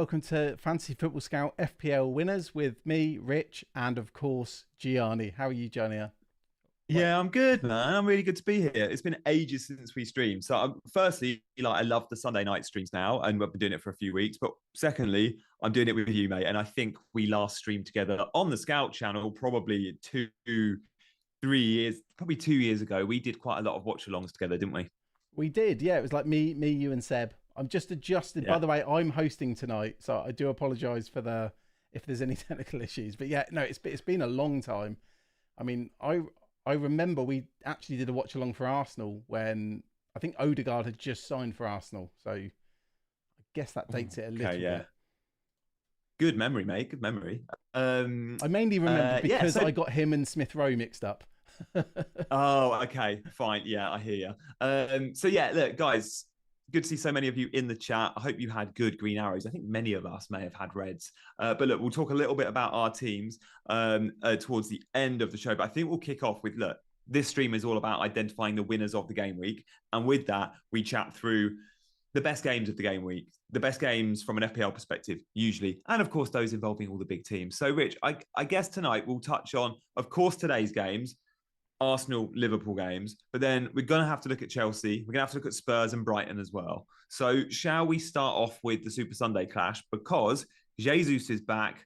welcome to Fantasy Football Scout FPL Winners with me, Rich, and of course, Gianni. How are you, Gianni? Yeah, I'm good, man. I'm really good to be here. It's been ages since we streamed. So, firstly, I love the Sunday night streams now, and we've been doing it for a few weeks. But secondly, I'm doing it with you, mate. And I think we last streamed together on the Scout channel probably 3 years, probably 2 years ago. We did quite a lot of watch-alongs together, didn't we? We did, yeah. It was like me, you, and Seb. I'm just adjusted. By Yeah. the way, I'm hosting tonight, so I do apologise for if there's any technical issues. But yeah, no, it's been a long time. I mean, I remember we actually did a watch along for Arsenal when I think Odegaard had just signed for Arsenal. So I guess that dates it a little bit. Good memory, mate. Good memory. I mainly remember because I got him and Smith Rowe mixed up. Oh, okay, fine. Yeah, I hear you. So yeah, look, guys, good to see so many of you in the chat. I hope you had good green arrows. I think many of us may have had reds. But look, we'll talk a little bit about our teams towards the end of the show. But I think we'll kick off with, look, this stream is all about identifying the winners of the game week. And with that, we chat through the best games of the game week, the best games from an FPL perspective, usually. And of course, those involving all the big teams. So Rich, I guess tonight we'll touch on, of course, today's games, Arsenal, Liverpool games, but then we're going to have to look at Chelsea. We're going to have to look at Spurs and Brighton as well. So shall we start off with the Super Sunday clash? Because Jesus is back.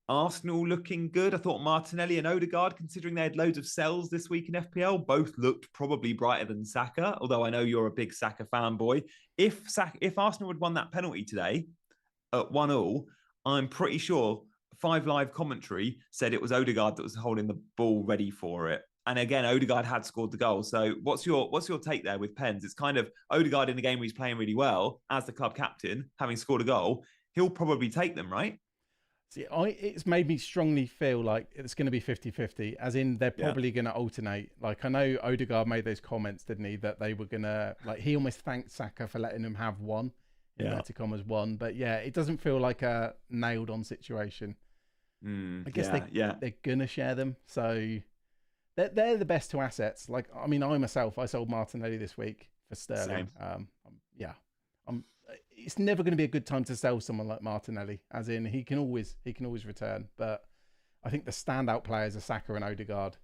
Arsenal looking good. I thought Martinelli and Odegaard, considering they had loads of sells this week in FPL, both looked probably brighter than Saka, although I know you're a big Saka fanboy. If Arsenal had won that penalty today at 1-1, I'm pretty sure Five Live commentary said it was Odegaard that was holding the ball ready for it. And again, Odegaard had scored the goal. So what's your take there with pens? It's kind of Odegaard in the game where he's playing really well as the club captain, having scored a goal. He'll probably take them, right? See, it's made me strongly feel like it's going to be 50-50, as in they're probably going to alternate. Like, I know Odegaard made those comments, didn't he, that they were going to, like, he almost thanked Saka for letting him have one, inverted commas one. But yeah, it doesn't feel like a nailed on situation. I guess they're going to share them. So they're the best two assets. Like, I mean, I sold Martinelli this week for Sterling. It's never going to be a good time to sell someone like Martinelli, as in he can always return. But I think the standout players are Saka and Odegaard.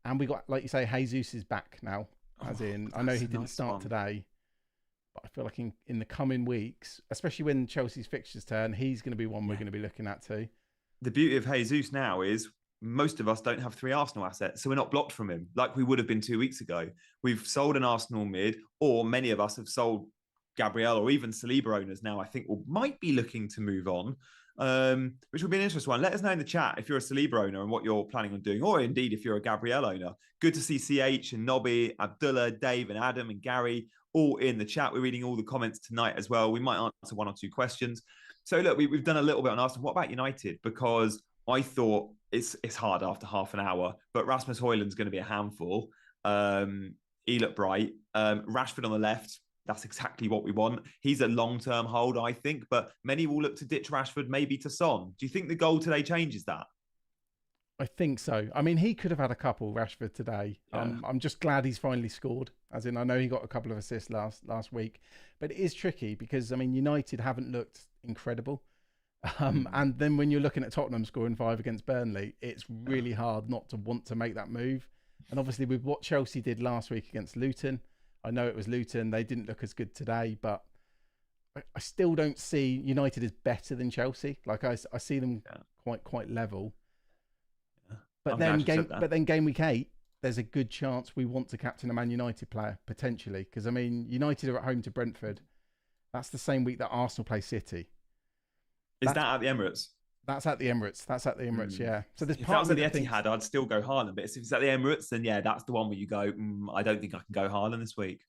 And we got, like you say, Jesus is back now. As in, I know he didn't start today, but I feel like in the coming weeks, especially when Chelsea's fixtures turn, he's going to be one we're going to be looking at too. The beauty of Jesus now is most of us don't have 3 Arsenal assets, so we're not blocked from him like we would have been 2 weeks ago. We've sold an Arsenal mid, or many of us have sold Gabriel, or even Saliba owners now, I think, might be looking to move on, which would be an interesting one. Let us know in the chat if you're a Saliba owner and what you're planning on doing, or indeed if you're a Gabriel owner. Good to see CH and Nobby, Abdullah, Dave and Adam and Gary all in the chat. We're reading all the comments tonight as well. We might answer 1 or 2 questions. So look, we've done a little bit on Arsenal. What about United? Because I thought it's hard after half an hour, but Rasmus Højlund's going to be a handful. He looked bright. Rashford on the left, that's exactly what we want. He's a long-term hold, I think, but many will look to ditch Rashford, maybe to Son. Do you think the goal today changes that? I think so. I mean, he could have had a couple, Rashford, today. Yeah. I'm just glad he's finally scored. As in, I know he got a couple of assists last week, but it is tricky because, I mean, United haven't looked incredible. And then when you're looking at Tottenham scoring 5 against Burnley, it's really hard not to want to make that move. And obviously with what Chelsea did last week against Luton, I know it was Luton, they didn't look as good today, but I still don't see United as better than Chelsea. Like I see them quite level. Yeah. But then game week 8, there's a good chance we want to captain a Man United player, potentially. Because, I mean, United are at home to Brentford. That's the same week that Arsenal play City. Is that at the Emirates? That's at the Emirates. Yeah. So there's if that was at the Etihad, I'd still go Haaland. But if it's at the Emirates, then yeah, that's the one where you go, I don't think I can go Haaland this week.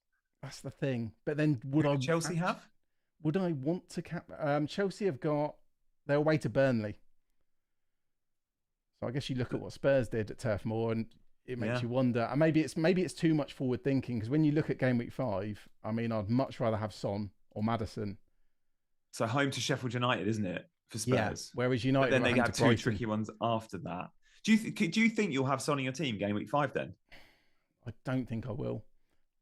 That's the thing. But then Chelsea have? Would I want to cap? Chelsea have got their away to Burnley. So I guess you look at what Spurs did at Turf Moor, and it makes you wonder. And maybe it's too much forward thinking, because when you look at game week 5, I mean, I'd much rather have Son or Maddison. So home to Sheffield United, isn't it, for Spurs? Yeah, whereas United, but then they have 2 tricky ones after that. Do you think you'll have Son in your team game week 5 then? I don't think I will.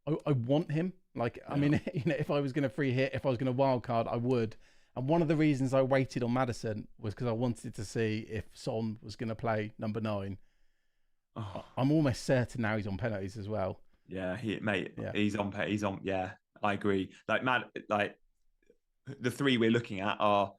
I want him. Like, I mean, if I was going to free hit, if I was going to wild card, I would. And one of the reasons I waited on Maddison was because I wanted to see if Son was going to play number 9. Oh, I'm almost certain now he's on penalties as well. yeah, mate, Yeah. he's on. Yeah, I agree. Like the three we're looking at are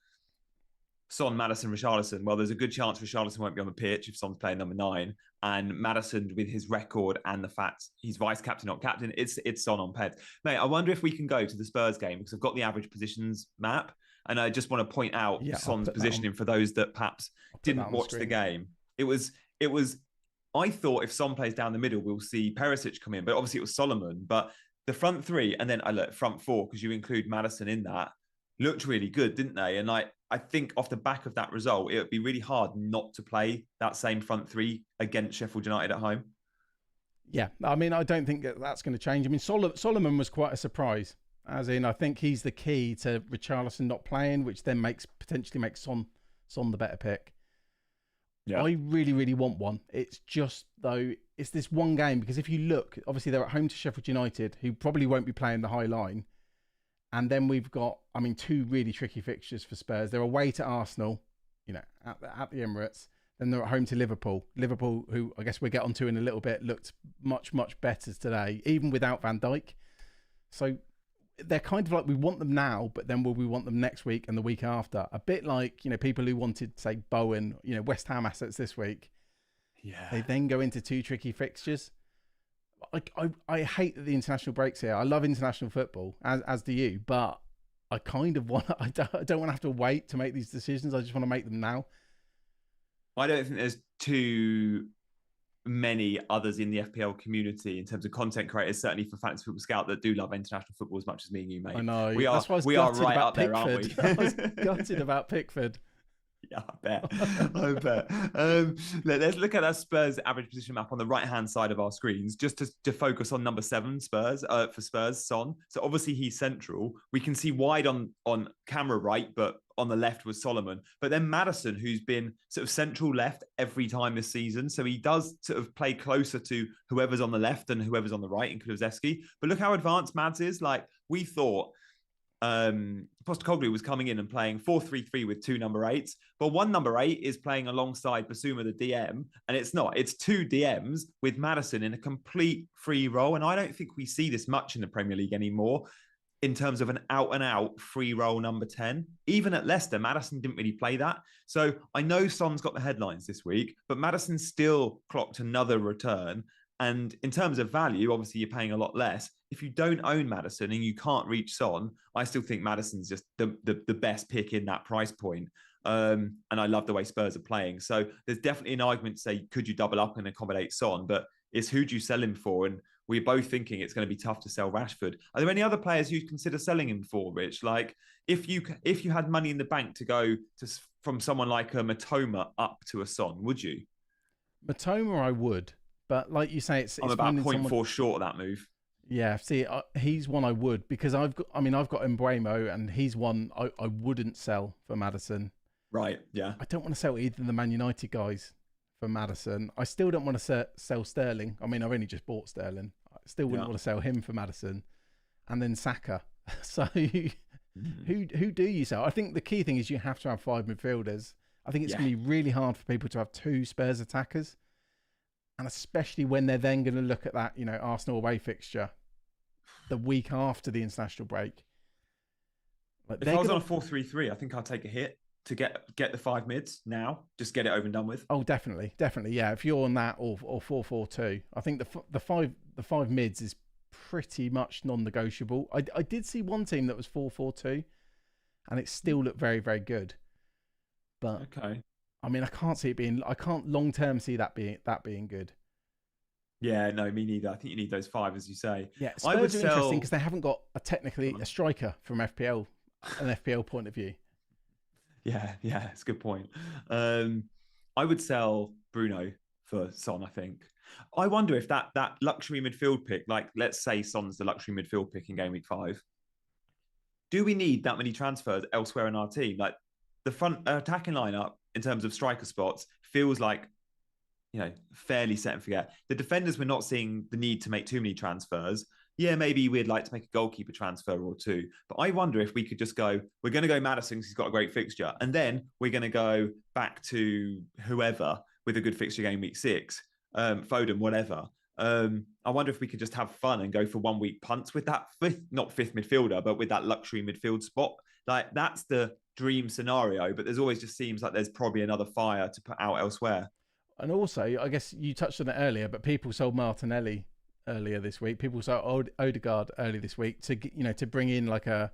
Son, Maddison, Richarlison. Well, there's a good chance Richarlison won't be on the pitch if Son's playing number 9. And Maddison, with his record and the fact he's vice captain, not captain, it's Son on ped. Mate, I wonder if we can go to the Spurs game because I've got the average positions map. And I just want to point out Son's positioning for those that perhaps didn't watch the game. It was. I thought if Son plays down the middle, we'll see Perisic come in, but obviously it was Solomon. But the front three, and then I look front four because you include Maddison in that, looked really good, didn't they? And I think off the back of that result, it would be really hard not to play that same front three against Sheffield United at home. Yeah, I mean, I don't think that's going to change. I mean, Solomon was quite a surprise, as in I think he's the key to Richarlison not playing, which then potentially makes Son the better pick. Yeah. I really, really want one. It's just, though, it's this one game, because if you look, obviously they're at home to Sheffield United, who probably won't be playing the high line. And then we've got, I mean, 2 really tricky fixtures for Spurs. They're away to Arsenal, at the Emirates. Then they're at home to Liverpool. Liverpool, who I guess we'll get onto in a little bit, looked much, much better today, even without Van Dijk. So they're kind of like, we want them now, but then will we want them next week and the week after? A bit like, people who wanted, say, Bowen, West Ham assets this week. Yeah. They then go into 2 tricky fixtures. I hate that the international breaks here. I love international football, as do you, but I kind of want, I don't want to have to wait to make these decisions. I just want to make them now. I don't think there's too many others in the FPL community in terms of content creators, certainly for Fantasy Football Scout, that do love international football as much as me and you, mate. I know. We are right up there, aren't we? I was gutted about Pickford. Yeah, I bet. Let's look at that Spurs average position map on the right-hand side of our screens, just to focus on number 7, Spurs, for Spurs, Son. So obviously he's central. We can see wide on camera right, but on the left was Solomon. But then Maddison, who's been sort of central left every time this season. So he does sort of play closer to whoever's on the left and whoever's on the right, including Kulusevski. But look how advanced Mads is. Like, we thought Postecoglou was coming in and playing 4-3-3 with 2 number 8s, but one number 8 is playing alongside Basuma, the DM, and it's 2 DMs with Maddison in a complete free role. And I don't think we see this much in the Premier League anymore in terms of an out-and-out free role number 10. Even at Leicester, Maddison didn't really play that. So I know Son's got the headlines this week, but Maddison still clocked another return. And in terms of value, obviously you're paying a lot less. If you don't own Maddison and you can't reach Son, I still think Maddison's just the best pick in that price point. And I love the way Spurs are playing. So there's definitely an argument to say, could you double up and accommodate Son? But it's who do you sell him for? And we're both thinking it's going to be tough to sell Rashford. Are there any other players you'd consider selling him for, Rich? Like, if you had money in the bank to go from someone like a Matoma up to a Son, would you? Matoma, I would. But like you say, it's about 0.4 short of that move. Yeah, see, he's one I would, because I've got Mbeumo, and he's one I wouldn't sell for Maddison. Right, yeah. I don't want to sell either of the Man United guys for Maddison. I still don't want to sell Sterling. I mean, I've only just bought Sterling. I still wouldn't want to sell him for Maddison. And then Saka. So who do you sell? I think the key thing is you have to have 5 midfielders. I think it's going to be really hard for people to have 2 Spurs attackers. And especially when they're then going to look at that, Arsenal away fixture the week after the international break. Like, if I was on a 4-3-3, I think I'd take a hit to get the 5 mids now. Just get it over and done with. Oh, definitely. Yeah, if you're on that or 4-4-2, I think the five mids is pretty much non-negotiable. I did see one team that was 4-4-2, and it still looked very, very good. But okay. I mean, I can't long term see that being good. Yeah, no, me neither. I think you need those 5, as you say. Yeah, Spurs are interesting because they haven't got a striker from an FPL point of view. Yeah, it's a good point. I would sell Bruno for Son, I think. I wonder if that luxury midfield pick, like let's say Son's the luxury midfield pick in Gameweek 5, do we need that many transfers elsewhere in our team? Like, the front attacking lineup in terms of striker spots feels like, fairly set and forget. The defenders, we're not seeing the need to make too many transfers. yeah, maybe we'd like to make a goalkeeper transfer or two. But I wonder if we could just go, we're going to go Maddison because he's got a great fixture. And then we're going to go back to whoever with a good fixture game week 6, Foden, whatever. I wonder if we could just have fun and go for 1 week punts with that not fifth midfielder, but with that luxury midfield spot. Like that's the dream scenario, but there's always just seems like there's probably another fire to put out elsewhere. And also, I guess you touched on it earlier, but people sold Martinelli earlier this week. People sold Odegaard earlier this week to bring in like a.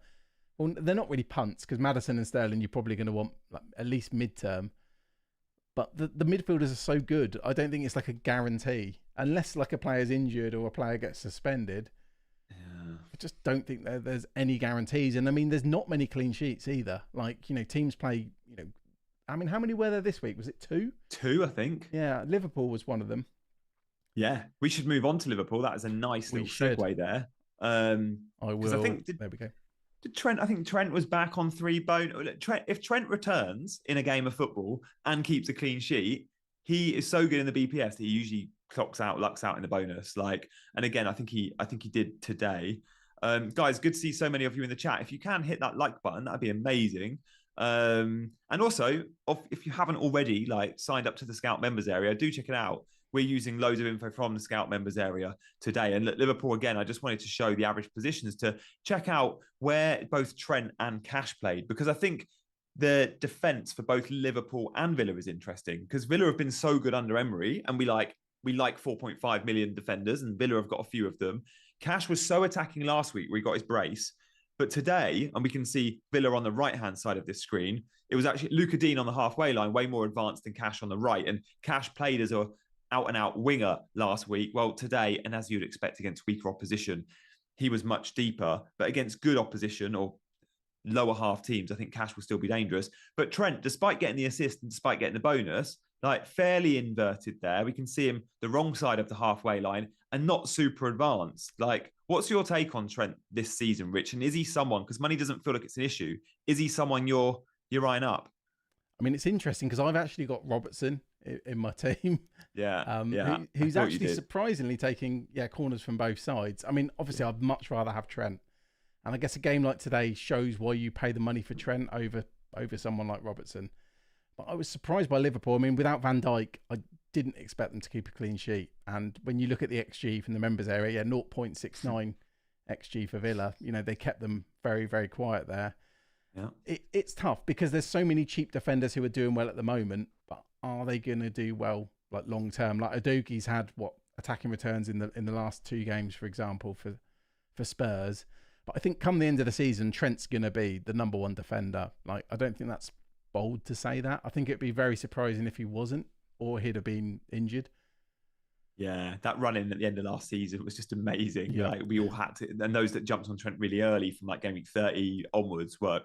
Well, they're not really punts because Maddison and Sterling you're probably going to want like, at least mid-term. But the midfielders are so good. I don't think it's like a guarantee unless like a player's injured or a player gets suspended. Yeah. I just don't think there's any guarantees. And I mean, there's not many clean sheets either. Like, teams play, I mean, how many were there this week? Was it 2? 2, I think. Yeah. Liverpool was one of them. Yeah. We should move on to Liverpool. That is a nice little segue there. I will. I think, there we go. I think Trent was back on 3 bone. If Trent returns in a game of football and keeps a clean sheet, he is so good in the BPS that he usually lucks out in the bonus. And again, I think he did today. Guys, good to see so many of you in the chat. If you can hit that like button, that'd be amazing. And also, if you haven't already signed up to the Scout members area, do check it out. We're using loads of info from the Scout members area today. And Liverpool, again, I just wanted to show the average positions to check out where both Trent and Cash played, because I think the defence for both Liverpool and Villa is interesting, because Villa have been so good under Emery, and we like 4.5 million defenders, and Villa have got a few of them. Cash was so attacking last week where he got his brace. But today, and we can see Villa on the right-hand side of this screen, it was actually Luca Dean on the halfway line, way more advanced than Cash on the right. And Cash played as a out-and-out winger last week. Well, today, and as you'd expect against weaker opposition, he was much deeper. But against good opposition or lower half teams, I think Cash will still be dangerous. But Trent, despite getting the assist and despite getting the bonus, fairly inverted there. We can see him the wrong side of the halfway line and not super advanced. What's your take on Trent this season, Rich? And is he someone, because money doesn't feel like it's an issue, is he someone you're eyeing up? I mean, it's interesting because I've actually got Robertson in my team. Yeah. Who's actually surprisingly taking corners from both sides. I mean, obviously, I'd much rather have Trent. And I guess a game like today shows why you pay the money for Trent over someone like Robertson. But I was surprised by Liverpool. I mean, without Van Dijk, I didn't expect them to keep a clean sheet. And when you look at the XG from the members area, 0.69 XG for Villa. They kept them very, very quiet there. Yeah, it's tough because there's so many cheap defenders who are doing well at the moment, but are they going to do well long term? Udogi's had attacking returns in the last 2 games, for example, for Spurs. But I think come the end of the season, Trent's going to be the number 1 defender. I don't think that's bold to say that. I think it'd be very surprising if he wasn't, or he'd have been injured. Yeah, that run in at the end of last season was just amazing. Yeah. We all had to, and those that jumped on Trent really early from game week 30 onwards were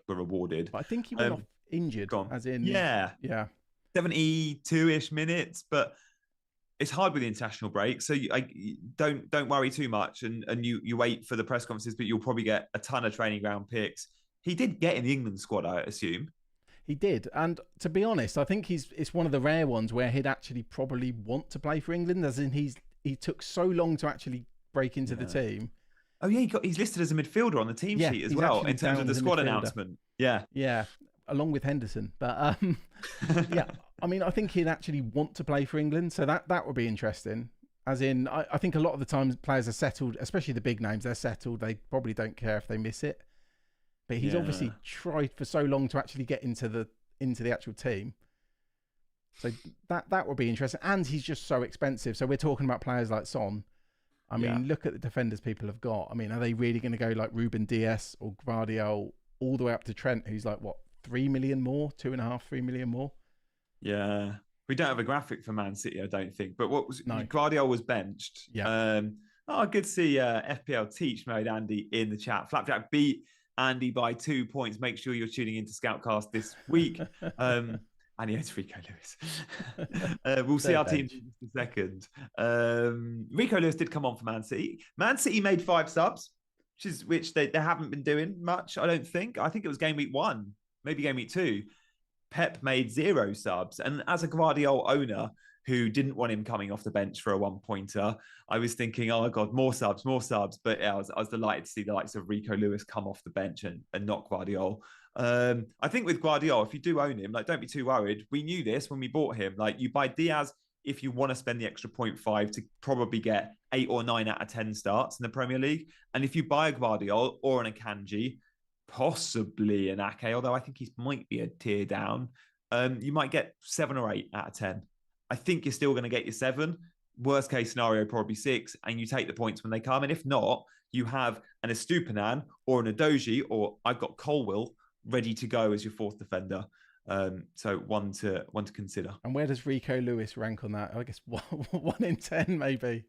rewarded. But I think he went off injured, as in 72-ish minutes. But it's hard with the international break, so don't worry too much, and you wait for the press conferences, but you'll probably get a ton of training ground picks. He did get in the England squad, I assume. He did, and to be honest, I think it's one of the rare ones where he'd actually probably want to play for England, as in he took so long to actually break into the team. Oh yeah, he's listed as a midfielder on the team sheet as well in terms of the squad announcement. Yeah, along with Henderson. But yeah, I mean, I think he'd actually want to play for England, so that would be interesting. As in, I think a lot of the time players are settled, especially the big names. They're settled. They probably don't care if they miss it. But he's obviously tried for so long to actually get into the actual team. So that would be interesting. And he's just so expensive. So we're talking about players like Son. I mean, look at the defenders people have got. I mean, are they really going to go like Ruben Dias or Gvardiol all the way up to Trent, who's 3 million more, 2.5, 3 million more? Yeah. We don't have a graphic for Man City, I don't think. But Gvardiol was benched. Yeah. Good to see FPL Teach mode Andy in the chat. Flapjack beat Andy by 2 points. Make sure you're tuning into Scoutcast this week. And it's Rico Lewis. We'll see our team in a second. Rico Lewis did come on for Man City. Man City made 5 subs, which they haven't been doing much, I don't think. I think it was game week 1, maybe game week 2. Pep made 0 subs. And as a Guardiola owner, who didn't want him coming off the bench for a 1-pointer. I was thinking, oh God, more subs. But yeah, I was delighted to see the likes of Rico Lewis come off the bench and not Guardiola. I think with Guardiola, if you do own him, like, don't be too worried. We knew this when we bought him. Like, you buy Diaz if you want to spend the extra 0.5 to probably get 8 or 9 out of 10 starts in the Premier League. And if you buy a Guardiola or an Akanji, possibly an Ake, although I think he might be a tier down, you might get 7 or 8 out of 10. I think you're still going to get your 7. Worst case scenario, probably 6, and you take the points when they come. And if not, you have an Estupinan or an Adoji, or I've got Colwill ready to go as your 4th defender. So one to consider. And where does Rico Lewis rank on that? I guess 1 in 10, maybe.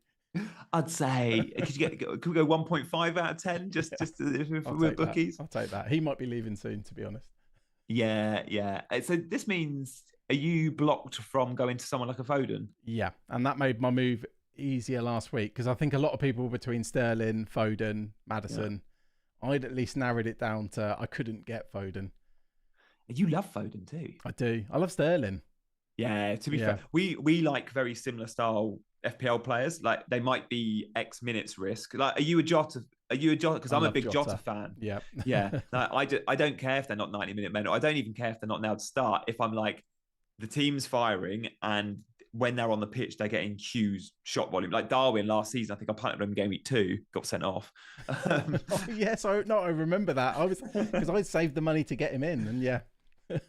I'd say could we go 1.5 out of 10 just if we're bookies? I'll take that. He might be leaving soon, to be honest. Yeah. So this means, are you blocked from going to someone like a Foden? Yeah, and that made my move easier last week because I think a lot of people were between Sterling, Foden, Maddison. Yeah. I'd at least narrowed it down to I couldn't get Foden. You love Foden too. I do. I love Sterling. Yeah, to be fair, we like very similar style FPL players. Like, they might be X minutes risk. Like, are you a Jota? Because I'm a big Jota fan. Yeah. Like, I don't care if they're not 90-minute men. Or I don't even care if they're not now to start. If I'm like, the team's firing and when they're on the pitch, they're getting huge shot volume. Like Darwin last season, I think I punted him in game week 2, got sent off. Yes, I remember that. Because I saved the money to get him in, and yeah.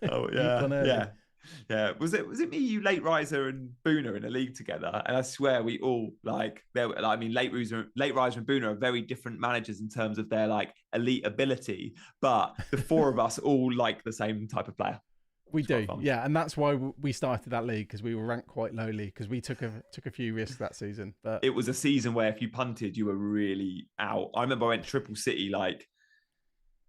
Oh yeah. Was it me, you, Late Riser and Boona in a league together? And I swear we all Late Riser and Boona are very different managers in terms of their like elite ability, but the 4 of us all like the same type of player. We do, yeah, and that's why we started that league, because we were ranked quite lowly because we took a few risks that season. But it was a season where if you punted, you were really out. I remember I went triple City like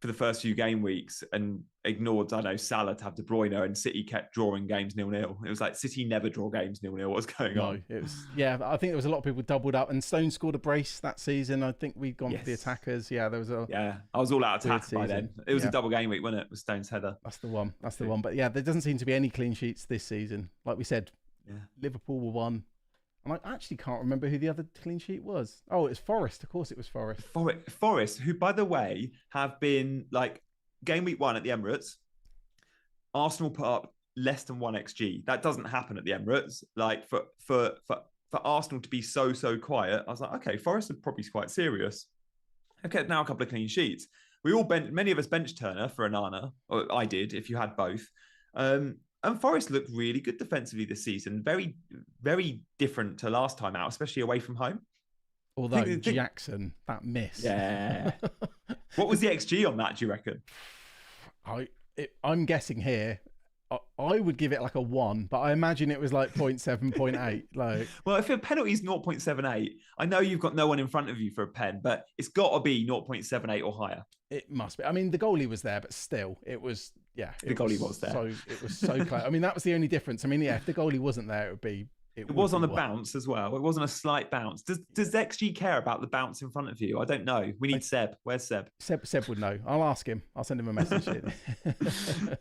for the first few game weeks and ignored, Salah to have De Bruyne, and City kept drawing games 0-0. It was like City never draw games 0-0. What's going on? It was, I think there was a lot of people doubled up, and Stone scored a brace that season. I think we'd gone for the attackers. Yeah, there was I was all out of attack by then. It was a double game week, wasn't it? With Stone's header. That's the one. But yeah, there doesn't seem to be any clean sheets this season. Like we said, Liverpool were 1. And I actually can't remember who the other clean sheet was. Oh, it was Forest. Of course it was Forest. Forest, who, by the way, have been, like, game week 1 at the Emirates, Arsenal put up less than 1 XG. That doesn't happen at the Emirates. Like, for Arsenal to be so quiet, I was like, okay, Forest are probably quite serious. Okay, now a couple of clean sheets. Many of us benched Turner for Onana, or I did, if you had both. And Forest looked really good defensively this season. Very, very different to last time out, especially away from home. Although Jackson, that miss. Yeah. What was the XG on that, do you reckon? I'm guessing here. I would give it like a 1, but I imagine it was like 0.7, 0.8. Like, well, if a penalty is 0.78, I know you've got no one in front of you for a pen, but it's got to be 0.78 or higher. It must be. I mean, the goalie was there, but still, it was, the goalie was there. So it was so close. I mean, that was the only difference. I mean, if the goalie wasn't there, it would be. It was on a bounce as well. It wasn't a slight bounce. Does XG care about the bounce in front of you? I don't know. We need Seb. Where's Seb? Seb would know. I'll ask him. I'll send him a message.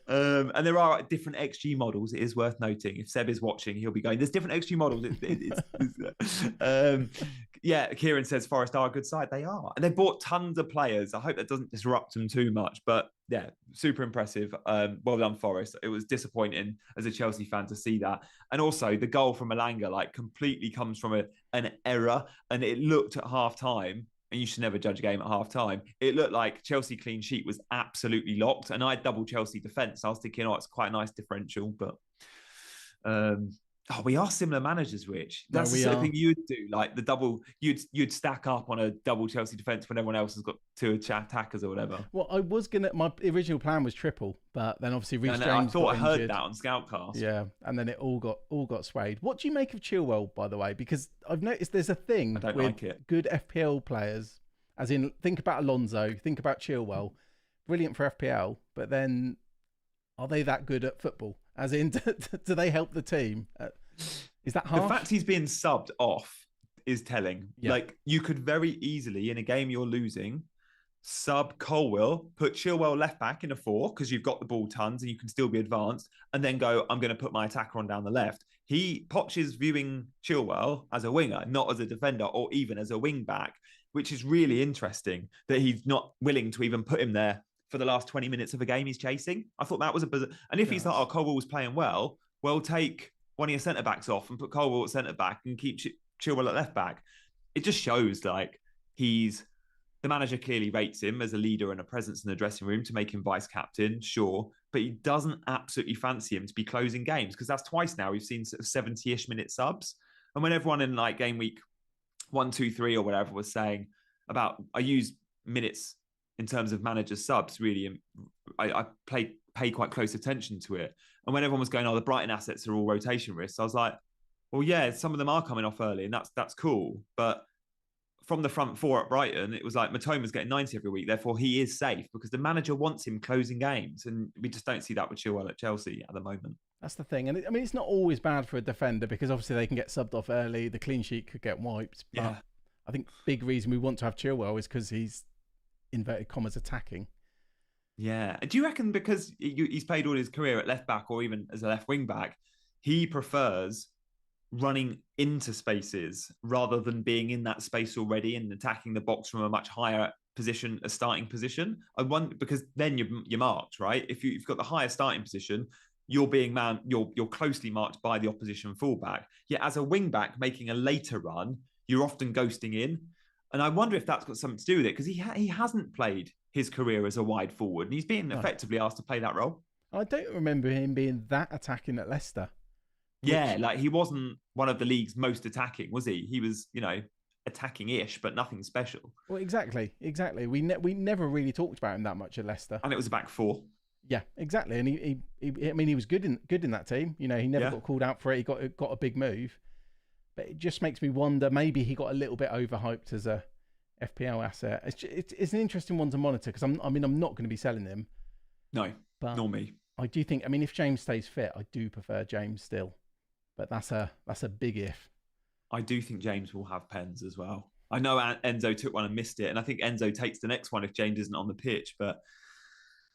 And there are different XG models. It is worth noting. If Seb is watching, he'll be going, there's different XG models. Kieran says Forest are a good side. They are. And they bought tons of players. I hope that doesn't disrupt them too much. But yeah, super impressive. Well done, Forest. It was disappointing as a Chelsea fan to see that. And also the goal from Malanga completely comes from an error. And it looked at half time, and you should never judge a game at half time. It looked like Chelsea clean sheet was absolutely locked. And I had double Chelsea defence. I was thinking, it's quite a nice differential. But we are similar managers, Rich. That's the sort of thing you would do. Like the double, you'd stack up on a double Chelsea defence when everyone else has got 2 attackers or whatever. Well, my original plan was triple, but then obviously Reece James. I thought I heard that on Scoutcast. Yeah, and then it all got swayed. What do you make of Chilwell, by the way? Because I've noticed there's a thing with good FPL players, as in think about Alonso, think about Chilwell, brilliant for FPL, but then are they that good at football? As in, do they help the team? Is that harsh? The fact he's being subbed off is telling. Yeah. Like, you could very easily, in a game you're losing, sub Colwill, put Chilwell left back in a 4 because you've got the ball tons and you can still be advanced, and then go, I'm going to put my attacker on down the left. Poch is viewing Chilwell as a winger, not as a defender or even as a wing back, which is really interesting that he's not willing to even put him there for the last 20 minutes of a game he's chasing. I thought that was a bizarre. And if he's like, oh, Colwill was playing well, take one of your centre backs off and put Colwill at centre back and keep Chilwell at left back. It just shows like the manager clearly rates him as a leader and a presence in the dressing room to make him vice captain, sure, but he doesn't absolutely fancy him to be closing games, because that's twice now we've seen sort of 70-ish minute subs. And when everyone in like game week 1, 2, 3 or whatever was saying about, I use minutes in terms of managers subs really, and I pay quite close attention to it. And when everyone was going, oh, the Brighton assets are all rotation risks, I was like, well, yeah, some of them are coming off early, and that's cool. But from the front 4 at Brighton, it was like Matoma's getting 90 every week, therefore he is safe because the manager wants him closing games, and we just don't see that with Chilwell at Chelsea at the moment. That's the thing. And I mean, it's not always bad for a defender because obviously they can get subbed off early, the clean sheet could get wiped. But yeah. I think big reason we want to have Chilwell is because he's, inverted commas, attacking. Yeah. Do you reckon because he's played all his career at left back or even as a left wing back, he prefers running into spaces rather than being in that space already and attacking the box from a much higher position, a starting position? I wonder, because then you're marked, right? If you've got the higher starting position, you're closely marked by the opposition fullback. Yet as a wing back making a later run, you're often ghosting in. And I wonder if that's got something to do with it, because he hasn't played his career as a wide forward, and he's being effectively asked to play that role. I don't remember him being that attacking at Leicester. Yeah, like he wasn't one of the league's most attacking, was he? He was, attacking-ish, but nothing special. Well, exactly. We never really talked about him that much at Leicester. And it was a back 4. Yeah, exactly. And he was good in that team. He never got called out for it. He got a big move. But it just makes me wonder, maybe he got a little bit overhyped as a FPL asset. It's an interesting one to monitor because I'm not going to be selling him. No, nor me. I do think, if James stays fit, I do prefer James still. But that's a big if. I do think James will have pens as well. I know Enzo took one and missed it, and I think Enzo takes the next one if James isn't on the pitch. But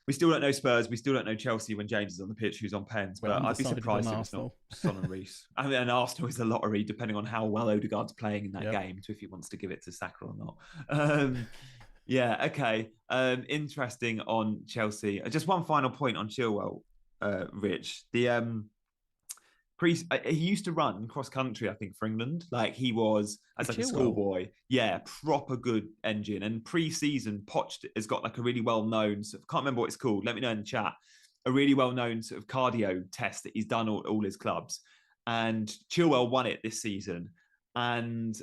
we still don't know Spurs. We still don't know Chelsea when James is on the pitch, who's on pens. But I'd be surprised if it's not Son and Reece. And Arsenal is a lottery, depending on how well Odegaard's playing in that game, to if he wants to give it to Saka or not. Yeah, okay. Interesting on Chelsea. Just one final point on Chilwell, Rich. He used to run cross country, I think, for England. Like he was as like a schoolboy. Yeah, proper good engine. And pre-season, Poch has got like a really well-known, I can't remember what it's called. Let me know in the chat. A really well-known sort of cardio test that he's done all his clubs. And Chilwell won it this season. And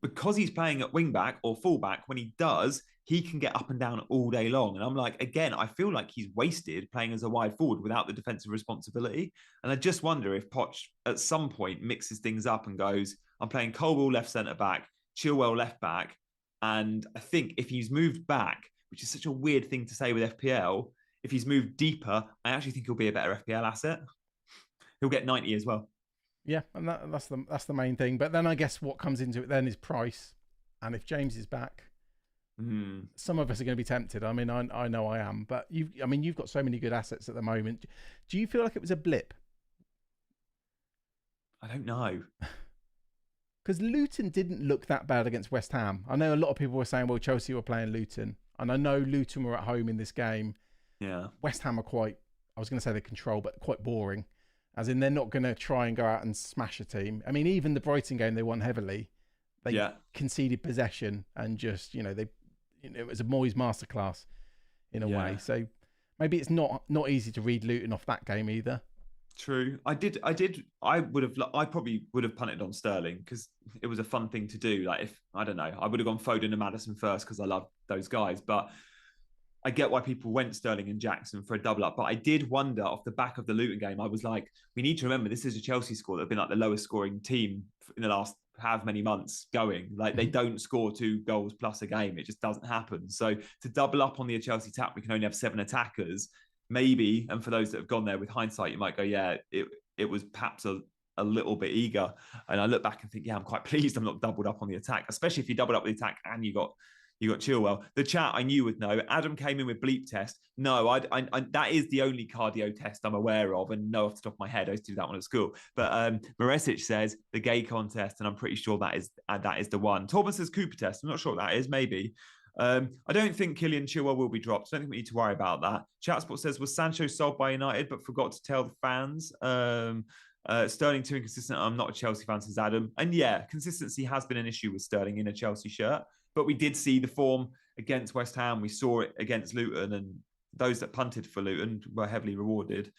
because he's playing at wing back or full back, when he does, he can get up and down all day long. And I'm like, again, I feel like he's wasted playing as a wide forward without the defensive responsibility. And I just wonder if Poch at some point mixes things up and goes, I'm playing Colwill left centre back, Chilwell left back. And I think if he's moved back, which is such a weird thing to say with FPL, if he's moved deeper, I actually think he'll be a better FPL asset. He'll get 90 as well. Yeah, and that's the main thing. But then I guess what comes into it then is price. And if James is back, some of us are going to be tempted. I know I am. But you've got so many good assets at the moment. Do you feel like it was a blip? I don't know. Because Luton didn't look that bad against West Ham. I know a lot of people were saying, well, Chelsea were playing Luton. And I know Luton were at home in this game. Yeah. West Ham are quite, I was going to say they control, but quite boring. As in, they're not going to try and go out and smash a team. Even the Brighton game, they won heavily. They conceded possession and just, it was a Moyes masterclass in a way. So maybe it's not easy to read Luton off that game either. True. I probably would have punted on Sterling because it was a fun thing to do. Like I don't know, I would have gone Foden and Maddison first because I love those guys. But I get why people went Sterling and Jackson for a double up. But I did wonder off the back of the Luton game, I was like, we need to remember this is a Chelsea squad that have been like the lowest scoring team in the last however many months going. Like they don't score 2 goals plus a game. It just doesn't happen. So to double up on the Chelsea attack, we can only have 7 attackers. Maybe, and for those that have gone there with hindsight, you might go, yeah, it was perhaps a little bit eager. And I look back and think, yeah, I'm quite pleased I'm not doubled up on the attack, especially if you doubled up the attack and you got You got Chilwell. The chat I knew would know. Adam came in with bleep test. No, I that is the only cardio test I'm aware of, and no off the top of my head. I used to do that one at school. But Maresic says the gay contest, and I'm pretty sure that is the one. Torben says Cooper test. I'm not sure what that is. Maybe. I don't think Kylian Chilwell will be dropped. I don't think we need to worry about that. Chatspot says, was Sancho sold by United but forgot to tell the fans? Sterling too inconsistent. I'm not a Chelsea fan, says Adam. And yeah, consistency has been an issue with Sterling in a Chelsea shirt. But we did see the form against West Ham. We saw it against Luton, and those that punted for Luton were heavily rewarded.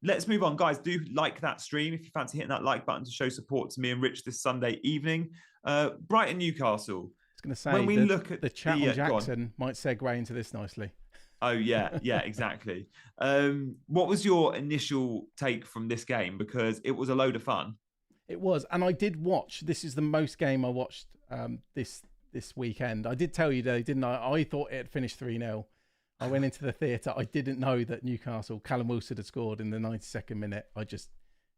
Let's move on. Guys, do like that stream if you fancy hitting that like button to show support to me and Rich this Sunday evening. Brighton, Newcastle. I was going to say, when we look at the chat on Jackson might segue into this nicely. Oh, yeah, exactly. What was your initial take from this game? Because it was a load of fun. It was. And I did watch. This is the most game I watched this weekend. I did tell you, though, didn't I? I thought it had finished 3-0. I went into the theatre. I didn't know that Newcastle, Callum Wilson had scored in the 92nd minute. I just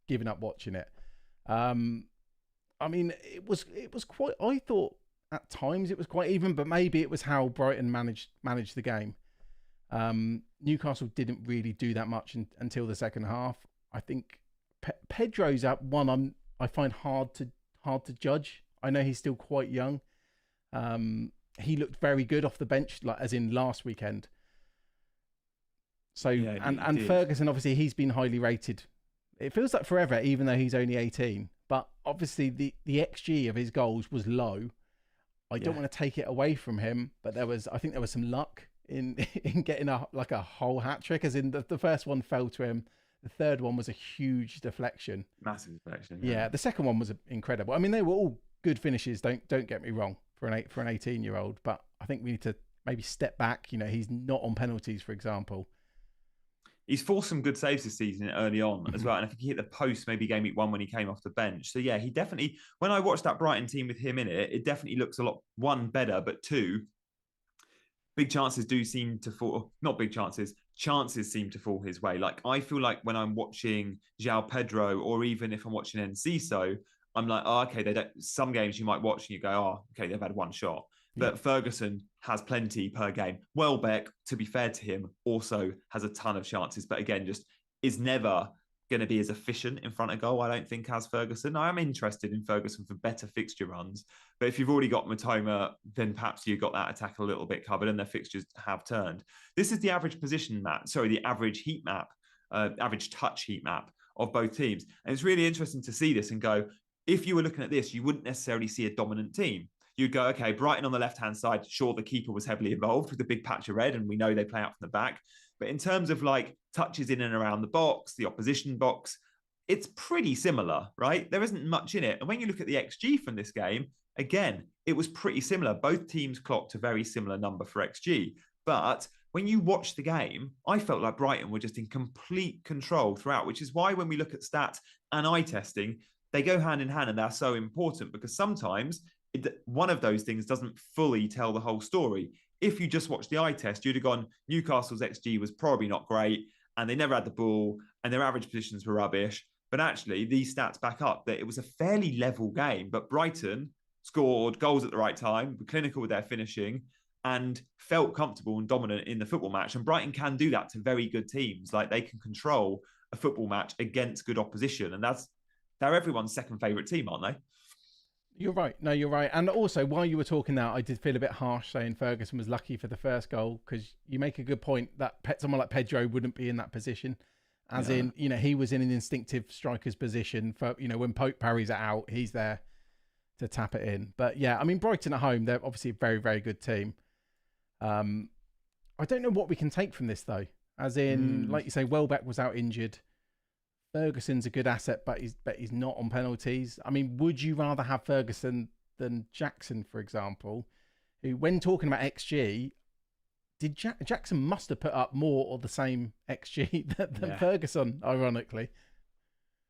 given up watching it. I mean, it was quite, I thought at times it was quite even, but maybe it was how Brighton managed the game. Newcastle didn't really do that much until the second half. I think Pedro's at one I find hard to judge. I know he's still quite young. He looked very good off the bench, like as in last weekend. So yeah, and Ferguson, obviously, he's been highly rated. It feels like forever, even though he's only 18. But obviously, the XG of his goals was low. I don't want to take it away from him, but I think there was some luck in getting a whole hat trick. As in the first one fell to him, the third one was a huge deflection, massive deflection. Yeah, the second one was incredible. I mean, they were all good finishes. Don't get me wrong for an 18-year-old, but I think we need to maybe step back. You know, he's not on penalties, for example. He's forced some good saves this season early on as well. And I think he hit the post maybe game week 1 when he came off the bench. So yeah, he definitely, when I watched that Brighton team with him in it, it definitely looks a lot, one, better, but two, big chances do seem to fall, not big chances seem to fall his way. Like, I feel like when I'm watching João Pedro, or even if I'm watching Enciso, I'm like, oh, okay, some games you might watch and you go, oh, okay, they've had one shot. But Ferguson has plenty per game. Welbeck, to be fair to him, also has a ton of chances, but again, just is never going to be as efficient in front of goal, I don't think, as Ferguson. I am interested in Ferguson for better fixture runs, but if you've already got Matoma, then perhaps you've got that attack a little bit covered and their fixtures have turned. This is the average position map, the average heat map, average touch heat map of both teams. And it's really interesting to see this and go, if you were looking at this, you wouldn't necessarily see a dominant team. You'd go, okay, Brighton on the left-hand side, sure, the keeper was heavily involved with the big patch of red, and we know they play out from the back. But in terms of like touches in and around the box, the opposition box, it's pretty similar, right? There isn't much in it. And when you look at the XG from this game, again, it was pretty similar. Both teams clocked a very similar number for XG. But when you watch the game, I felt like Brighton were just in complete control throughout, which is why when we look at stats and eye testing, they go hand in hand, and they're so important because sometimes one of those things doesn't fully tell the whole story. If you just watch the eye test, you'd have gone, Newcastle's XG was probably not great, and they never had the ball, and their average positions were rubbish. But actually, these stats back up that it was a fairly level game, but Brighton scored goals at the right time, were clinical with their finishing, and felt comfortable and dominant in the football match. And Brighton can do that to very good teams. Like, they can control a football match against good opposition, and they're everyone's second favourite team, aren't they? You're right. No, you're right. And also, while you were talking now, I did feel a bit harsh saying Ferguson was lucky for the first goal, because you make a good point that someone like Pedro wouldn't be in that position. As in, you know, he was in an instinctive striker's position for, you know, when Pope parries it out, he's there to tap it in. But yeah, I mean, Brighton at home, they're obviously a very, very good team. I don't know what we can take from this, though. As in, like you say, Welbeck was out injured. Ferguson's a good asset, but he's not on penalties. I mean, would you rather have Ferguson than Jackson, for example? Who, when talking about XG, Jackson must have put up more or the same XG than Ferguson, ironically.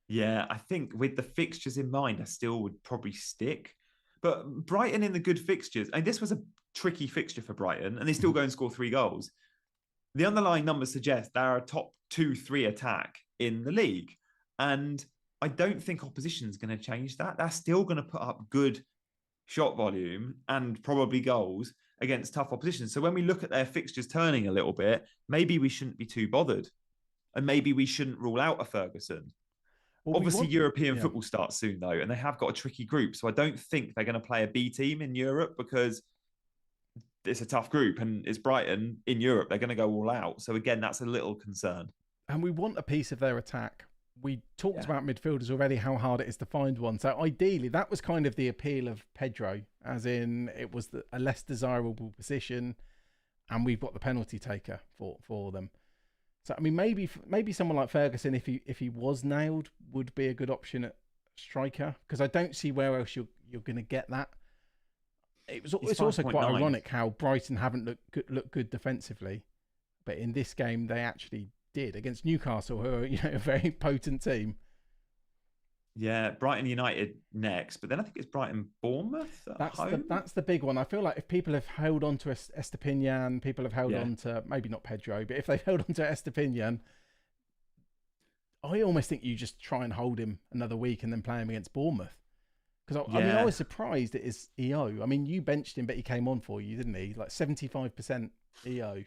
Yeah, I think with the fixtures in mind, I still would probably stick. But Brighton in the good fixtures, and this was a tricky fixture for Brighton, and they still go and score 3 goals. The underlying numbers suggest they're a top 2-3 attack in the league. And I don't think opposition's going to change that. They're still going to put up good shot volume and probably goals. against tough opposition. So when we look at their fixtures turning a little bit, maybe we shouldn't be too bothered. And maybe we shouldn't rule out a Ferguson. Well, Obviously, European football starts soon, though, and they have got a tricky group. So I don't think they're going to play a B team in Europe because it's a tough group. And it's Brighton in Europe. They're going to go all out. So again, that's a little concern. And we want a piece of their attack. We talked about midfielders already, how hard it is to find one. So ideally, that was kind of the appeal of Pedro, as in it was a less desirable position, and we've got the penalty taker for them. So I mean, maybe someone like Ferguson, if he was nailed, would be a good option at striker, because I don't see where else you're going to get that. It's also quite ironic how Brighton haven't looked good defensively, but in this game they actually did against Newcastle, who are a very potent team. Yeah, Brighton United next, but then I think it's Brighton Bournemouth at home. That's the big one. I feel like if people have held on to Estepinian, people have held on to, maybe not Pedro, but if they've held on to Estepinian, I almost think you just try and hold him another week and then play him against Bournemouth. Because I mean, I was surprised it is EO. I mean, you benched him, but he came on for you, didn't he? Like 75% EO.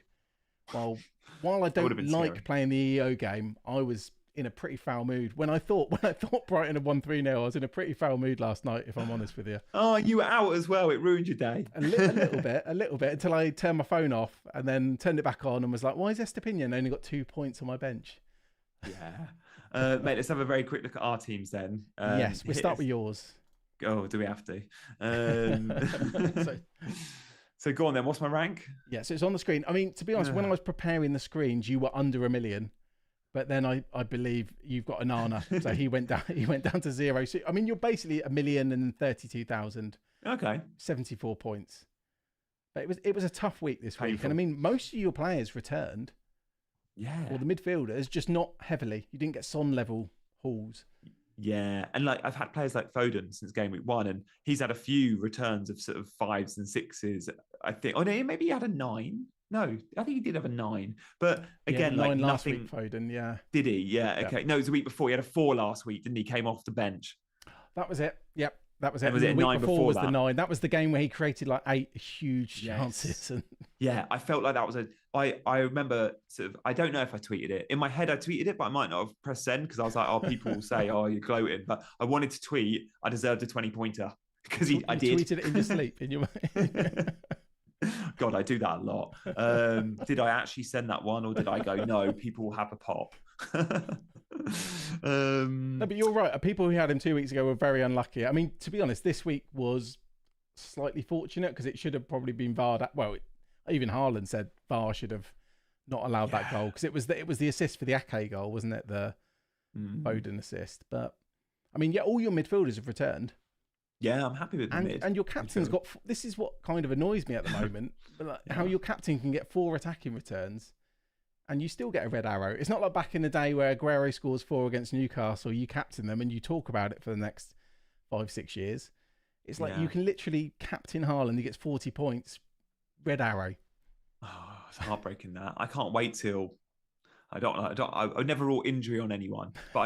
While I don't like playing the EO game, I was in a pretty foul mood. When I thought Brighton had won 3-0, I was in a pretty foul mood last night, if I'm honest with you. Oh, you were out as well. It ruined your day. A little bit, until I turned my phone off and then turned it back on and was like, why is Estepinian only got 2 points on my bench? Yeah. Mate, let's have a very quick look at our teams then. Yes, we'll start with yours. Oh, do we have to? So go on then. What's my rank? Yeah, so it's on the screen. I mean, to be honest, when I was preparing the screens, you were under 1 million. But then I believe you've got Anana, so he went down to 0. So I mean, you're basically 1,032,000. Okay, 74 points. But it was a tough week this week, and I mean, most of your players returned. Yeah, or the midfielders, just not heavily. You didn't get Son level hauls. Yeah, and like I've had players like Foden since game week 1, and he's had a few returns of sort of 5s and 6s. I think. Oh no, maybe he had a 9. No, I think he did have a 9. But again, like last nothing. Week, Foden, yeah. Did he? Yeah. Okay. No, it was the week before. He had a 4 last week, didn't he? Came off the bench. That was it. Yep. That was it. And was it the 9 week before was that? The 9. That was the game where he created like 8 huge chances. And... Yeah, I felt like that was I remember sort of, I don't know if I tweeted it. In my head, I tweeted it, but I might not have pressed send because I was like, oh, people will say, oh, you're gloating. But I wanted to tweet, I deserved a 20-pointer because I did. You tweeted it in your sleep. In your... God, I do that a lot. Did I actually send that one, or did I go, no, people will have a pop? No, but you're right. People who had him 2 weeks ago were very unlucky. I mean, to be honest, this week was slightly fortunate because it should have probably been VAR'd. Well, even Haaland said VAR should have not allowed that goal because it was the assist for the Ake goal, wasn't it? The Foden assist. But I mean, yeah, all your midfielders have returned. Yeah, I'm happy with the mid. And your captain's got... This is what kind of annoys me at the moment. How your captain can get 4 attacking returns and you still get a red arrow. It's not like back in the day where Aguero scores 4 against Newcastle, you captain them and you talk about it for the next 5-6 years. It's like you can literally captain Haaland, he gets 40 points, red arrow. Oh, it's heartbreaking that. I can't wait till... I never rule injury on anyone, but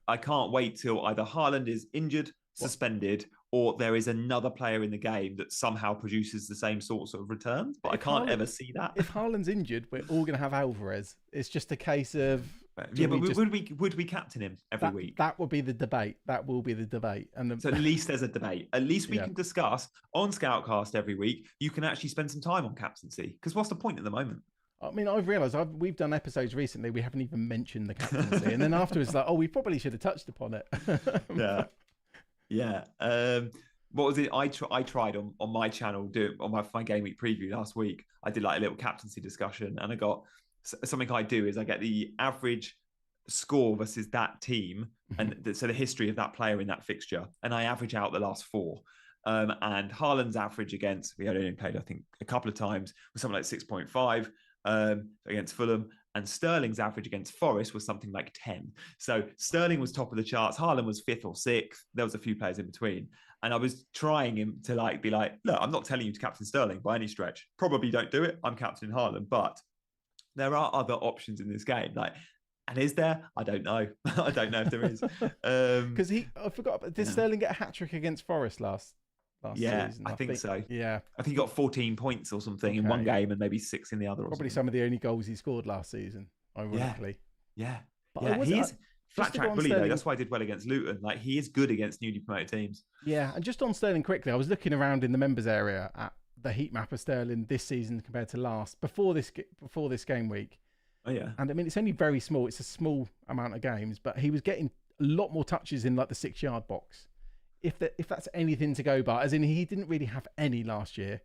I can't wait till either Haaland is injured, suspended, or there is another player in the game that somehow produces the same sorts of returns. But I can't ever see that. If Haaland's injured, we're all going to have Alvarez. It's just a case of... would we captain him every week? That would be the debate. That will be the debate. So at least there's a debate. At least we can discuss on Scoutcast every week. You can actually spend some time on captaincy. Because what's the point at the moment? I mean, I've realised we've done episodes recently. We haven't even mentioned the captaincy. And then afterwards, like, oh, we probably should have touched upon it. Yeah. What was it? I tried on my channel, on my Game Week preview last week. I did like a little captaincy discussion, and I got something I do is I get the average score versus that team, and so the history of that player in that fixture, and I average out the last 4. And Haaland's average against, we had only played I think a couple of times, was something like 6.5 against Fulham. And Sterling's average against Forest was something like 10. So Sterling was top of the charts. Haaland was 5th or 6th. There was a few players in between. And I was trying him to be like, look, I'm not telling you to captain Sterling by any stretch. Probably don't do it. I'm captaining Haaland. But there are other options in this game. And is there? I don't know. I don't know if there is. Because I forgot, did Sterling get a hat-trick against Forest last last Yeah, season. I think so. Yeah. I think he got 14 points or something in one game and maybe 6 in the other. Probably some of the only goals he scored last season, ironically. Yeah. But yeah. He is flat track bully, Sterling, though. That's why I did well against Luton. Like, he is good against newly promoted teams. Yeah, and just on Sterling quickly, I was looking around in the members area at the heat map of Sterling this season compared to last, before this game week. Oh, yeah. And I mean, it's only very small. It's a small amount of games, but he was getting a lot more touches in like the 6-yard box. If that's anything to go by, as in he didn't really have any last year.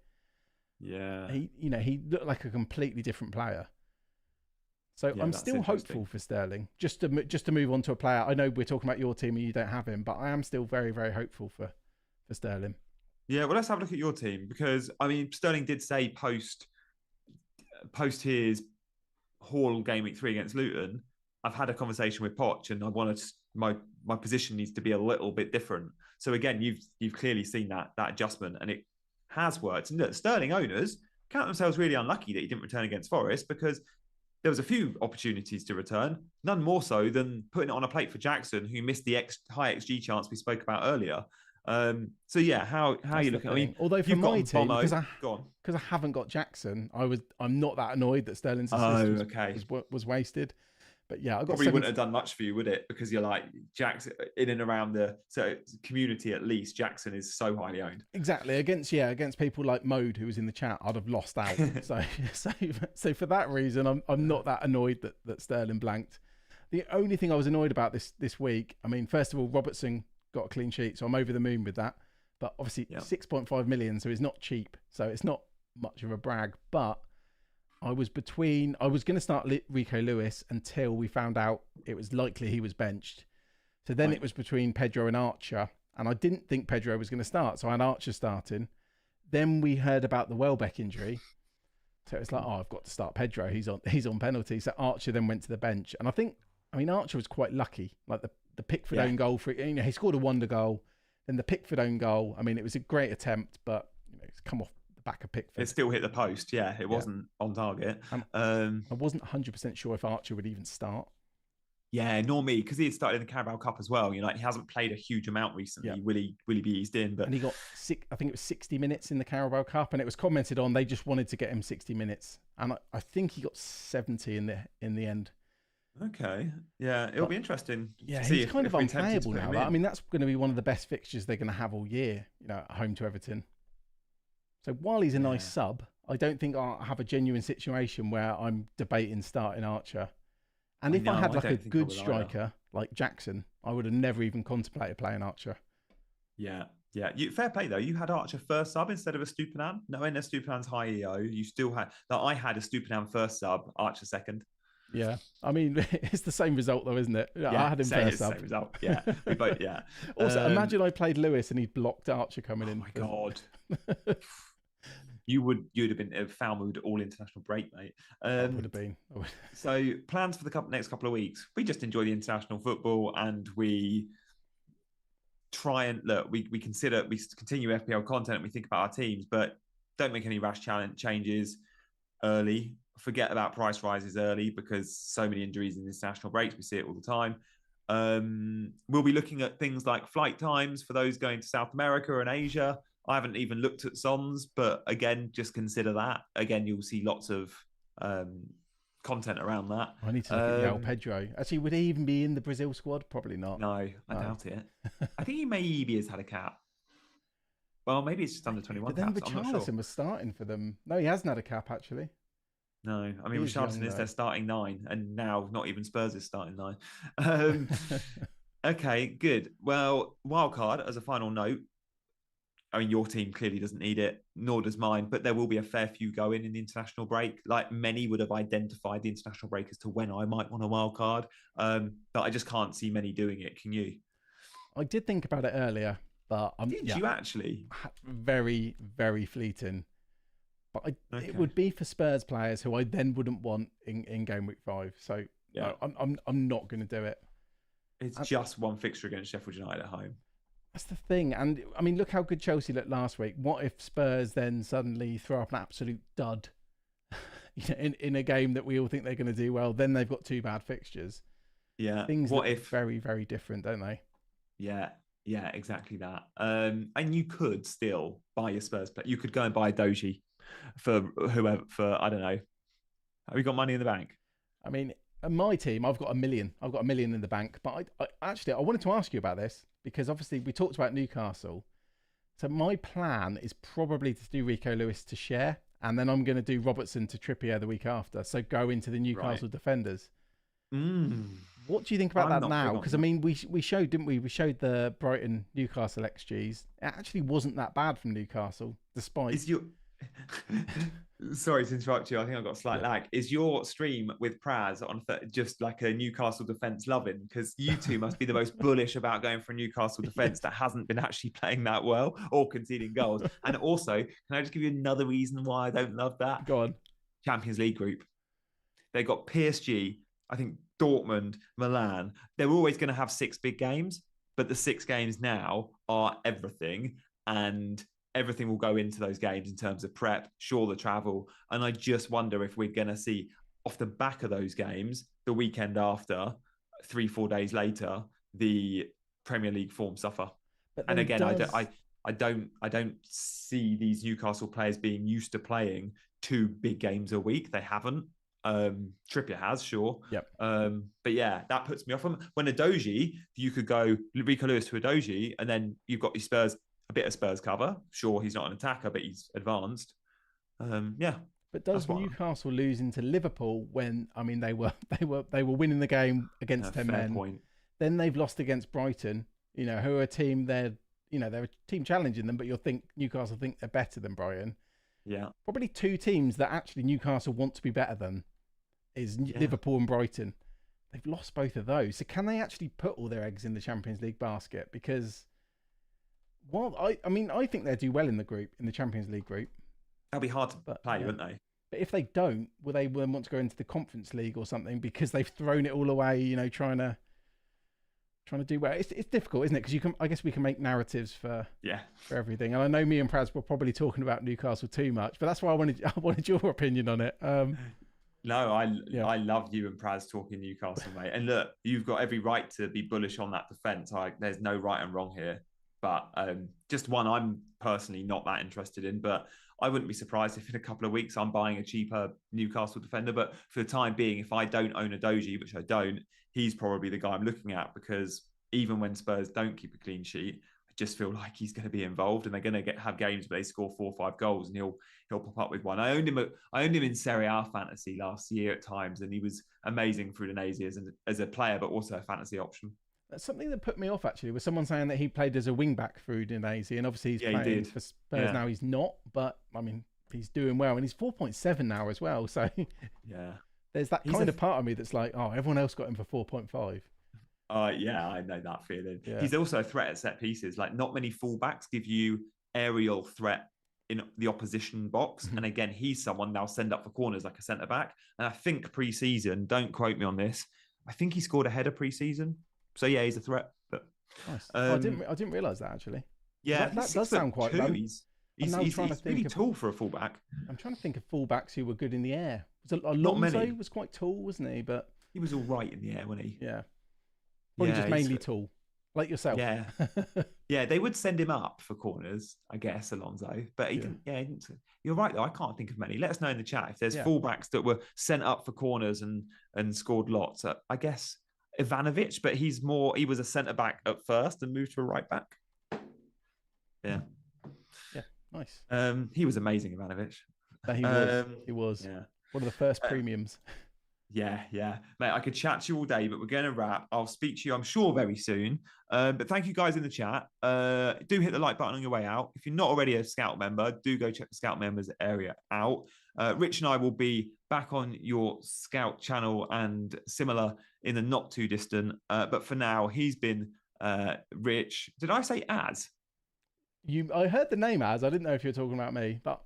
Yeah. He looked like a completely different player. So Yeah, I'm still hopeful for Sterling. Just to move on to a player. I know we're talking about your team and you don't have him, but I am still very, very hopeful for Sterling. Yeah, well, let's have a look at your team, because I mean, Sterling did say post his haul game week 3 against Luton, I've had a conversation with Poch and I wanted my position needs to be a little bit different. So again, you've clearly seen that adjustment, and it has worked. And look, Sterling owners count themselves really unlucky that he didn't return against Forest, because there was a few opportunities to return, none more so than putting it on a plate for Jackson, who missed the high XG chance we spoke about earlier. So yeah, how are you looking? I mean, although for my team, because I I haven't got Jackson, I'm not that annoyed that Sterling's assist was wasted. But yeah, I got probably wouldn't have done much for you, would it? Because you're like Jackson in and around the community, at least Jackson is so highly owned. Exactly, against people like Mode, who was in the chat, I'd have lost out. so for that reason, I'm not that annoyed that Sterling blanked. The only thing I was annoyed about this week, I mean, first of all, Robertson got a clean sheet, so I'm over the moon with that. But obviously, 6.5 million, so it's not cheap, so it's not much of a brag. But I was going to start Rico Lewis until we found out it was likely he was benched. So then it was between Pedro and Archer, and I didn't think Pedro was going to start, so I had Archer starting. Then we heard about the Welbeck injury, so it's like, I've got to start Pedro. He's on penalty. So Archer then went to the bench, and Archer was quite lucky. Like the Pickford own goal he scored a wonder goal, then the Pickford own goal. I mean, it was a great attempt, but it's come off back of Pickford. It still hit the post. Yeah, it wasn't on target. I wasn't 100% sure if Archer would even start. Yeah, nor me, because he had started in the Carabao Cup as well. He hasn't played a huge amount recently. Yeah. Will he be eased in? But and he got I think it was 60 minutes in the Carabao Cup, and it was commented on they just wanted to get him 60 minutes, and I think he got 70 in the end. Okay, yeah, it'll be interesting. Yeah, he's kind of unplayable now. I mean, that's going to be one of the best fixtures they're going to have all year. At home to Everton. So while he's a nice sub, I don't think I'll have a genuine situation where I'm debating starting Archer. And if I had like a good striker like Jackson, I would have never even contemplated playing Archer. Yeah. Fair play though. You had Archer first sub instead of a Stupinan. Knowing that Stupinan high EO, you still had. I had a Stupinan first sub, Archer second. Yeah, I mean it's the same result though, isn't it? Yeah, I had him first sub. Same result. Yeah, we both. Yeah. Also, imagine I played Lewis and he'd blocked Archer coming in. Oh my god. You'd have been a foul mood all international break, mate. Would have been. So plans for the next couple of weeks. We just enjoy the international football, and we try and look. We continue FPL content. And we think about our teams, but don't make any rash changes early. Forget about price rises early, because so many injuries in international breaks. We see it all the time. We'll be looking at things like flight times for those going to South America and Asia. I haven't even looked at Sons, but again, just consider that. Again, you'll see lots of content around that. I need to look at Pedro. Actually, would he even be in the Brazil squad? Probably not. No, I doubt it. I think he maybe has had a cap. Well, maybe it's just under 21 caps. But then Richarlison was starting for them. No, he hasn't had a cap, actually. No, I mean, Richarlison is their starting 9, and now not even Spurs is starting 9. Okay, good. Well, wildcard, as a final note, I mean, your team clearly doesn't need it, nor does mine, but there will be a fair few going in the international break. Like, many would have identified the international break as to when I might want a wild card, but I just can't see many doing it. Can you? I did think about it earlier, but did you actually? Very, very fleeting. But it would be for Spurs players who I then wouldn't want in game week 5. So no, I'm not going to do it. It's just one fixture against Sheffield United at home. That's the thing. And I mean, look how good Chelsea looked last week. What if Spurs then suddenly throw up an absolute dud in a game that we all think they're going to do well? Then they've got 2 bad fixtures. Yeah. Things look very, very different, don't they? Yeah. Yeah, exactly that. And you could still buy your Spurs player. You could go and buy a Doji for whoever, for, I don't know. Have you got money in the bank? I mean, in my team, I've got 1 million. I've got 1 million in the bank. But I wanted to ask you about this because obviously we talked about Newcastle. So my plan is probably to do Rico Lewis to share, and then I'm going to do Robertson to Trippier the week after. So go into the Newcastle defenders. What do you think about I'm that not now? big on Because I that. mean, we showed, didn't we? We showed the Brighton Newcastle XGs. It actually wasn't that bad from Newcastle, despite. Is your sorry to interrupt you. I think I've got a slight Yeah. lag. Is your stream with Praz on just like a Newcastle defense loving? Because you two must be the most bullish about going for a Newcastle defense that hasn't been actually playing that well or conceding goals. And also, can I just give you another reason why I don't love that? Go on. Champions League group. They got PSG, I think Dortmund, Milan. They're always going to have 6 big games, but the 6 games now are everything. And everything will go into those games in terms of prep, sure, the travel. And I just wonder if we're going to see off the back of those games, the weekend after, 3-4 days later, the Premier League form suffer. But And then again, does I don't see these Newcastle players being used to playing 2 big games a week. They haven't. Trippier has, sure. Yep. But yeah, that puts me off. When a Doji, you could go Rico Lewis to a Doji, and then you've got your Spurs, a bit of Spurs cover. Sure, he's not an attacker, but he's advanced. Yeah. But does Newcastle lose into Liverpool when I mean they were winning the game against 10 men. Point. Then they've lost against Brighton, who are a team they're a team challenging them, but you'll think Newcastle think they're better than Brighton. Yeah. Probably 2 teams that actually Newcastle want to be better than is Liverpool and Brighton. They've lost both of those. So can they actually put all their eggs in the Champions League basket? Because I think they'll do well in the Champions League group. That'll be hard to play, wouldn't they? But if they don't, will they want to go into the Conference League or something because they've thrown it all away, trying to do well? It's difficult, isn't it? Because I guess we can make narratives for everything. And I know me and Praz were probably talking about Newcastle too much, but that's why I wanted your opinion on it. No, I love you and Praz talking Newcastle, mate. And look, you've got every right to be bullish on that defence. There's no right and wrong here. But just one I'm personally not that interested in. But I wouldn't be surprised if in a couple of weeks I'm buying a cheaper Newcastle defender. But for the time being, if I don't own a Doji, which I don't, he's probably the guy I'm looking at, because even when Spurs don't keep a clean sheet, I just feel like he's going to be involved, and they're going to have games where they score 4 or 5 goals, and he'll pop up with one. I owned him in Serie A fantasy last year at times, and he was amazing for Udinese as a player, but also a fantasy option. That's something that put me off, actually, was someone saying that he played as a wing-back for Udinese, and obviously he's playing for Spurs now. He's not, but, I mean, he's doing well, and he's 4.7 now as well, so there's that kind of part of me that's like, oh, everyone else got him for 4.5. Yeah, I know that feeling. Yeah. He's also a threat at set pieces. Like, not many fullbacks give you aerial threat in the opposition box. And again, he's someone they'll send up for corners like a centre-back. And I think pre-season, don't quote me on this, I think he scored a header pre-season. So yeah, he's a threat. But nice. I didn't realise that, actually. Yeah, that does sound quite low. He's really tall for a fullback. I'm trying to think of fullbacks who were good in the air. Alonso was quite tall, wasn't he? But he was all right in the air, wasn't he? Yeah. Probably just mainly tall, like yourself. Yeah. Yeah, they would send him up for corners, I guess, Alonso. But he didn't. Yeah, he didn't. You're right, though. I can't think of many. Let us know in the chat if there's fullbacks that were sent up for corners and scored lots. I guess Ivanovic, but he was a centre-back at first and moved to a right-back. Yeah. Yeah, nice. He was amazing, Ivanovic. He was. Yeah. One of the first premiums. Yeah. Mate, I could chat to you all day, but we're going to wrap. I'll speak to you, I'm sure, very soon. But thank you guys in the chat. Do hit the like button on your way out. If you're not already a Scout member, do go check the Scout members area out. Rich and I will be back on your Scout channel and similar in the not too distant. But for now, he's been Rich. Did I say Az? I heard the name Az. I didn't know if you were talking about me, but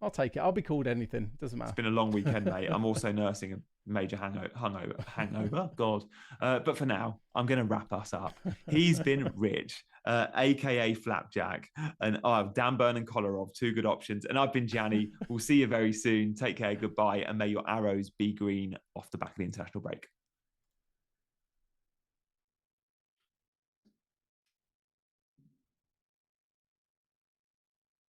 I'll take it. I'll be called anything. Doesn't matter. It's been a long weekend, mate. I'm also nursing a major hangover. God. But for now, I'm going to wrap us up. He's been Rich, aka Flapjack, and Dan Burn and Kolarov, 2 good options. And I've been Gianni. We'll see you very soon. Take care. Goodbye. And may your arrows be green off the back of the international break.